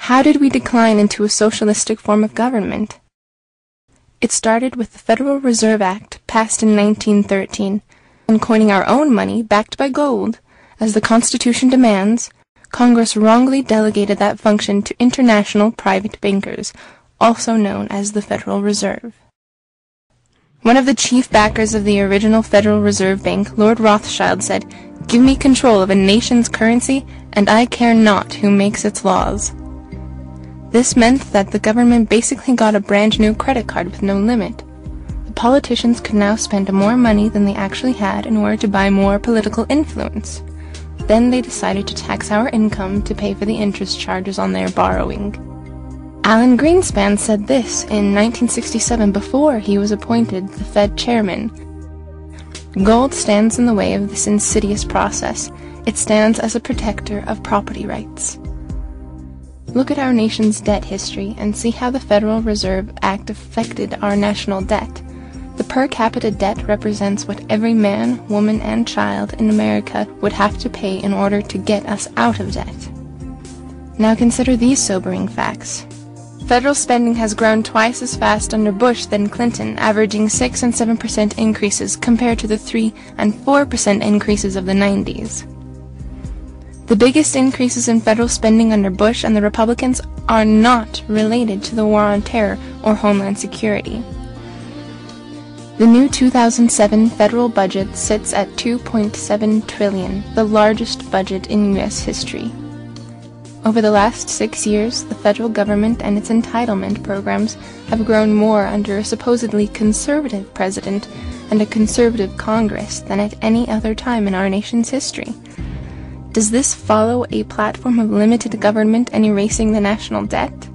How did we decline into a socialistic form of government? It started with the Federal Reserve Act, passed in 1913, and coining our own money, backed by gold. As the Constitution demands, Congress wrongly delegated that function to international private bankers, also known as the Federal Reserve. One of the chief backers of the original Federal Reserve Bank, Lord Rothschild, said, "Give me control of a nation's currency, and I care not who makes its laws." This meant that the government basically got a brand new credit card with no limit. The politicians could now spend more money than they actually had in order to buy more political influence. Then they decided to tax our income to pay for the interest charges on their borrowing. Alan Greenspan said this in 1967 before he was appointed the Fed chairman. "Gold stands in the way of this insidious process. It stands as a protector of property rights." Look at our nation's debt history and see how the Federal Reserve Act affected our national debt. The per capita debt represents what every man, woman, and child in America would have to pay in order to get us out of debt. Now consider these sobering facts. Federal spending has grown twice as fast under Bush than Clinton, averaging 6 and 7% increases compared to the 3 and 4% increases of the 90s. The biggest increases in federal spending under Bush and the Republicans are not related to the war on terror or homeland security. The new 2007 federal budget sits at $2.7 trillion, the largest budget in U.S. history. Over the last 6 years, the federal government and its entitlement programs have grown more under a supposedly conservative president and a conservative Congress than at any other time in our nation's history. Does this follow a platform of limited government and erasing the national debt?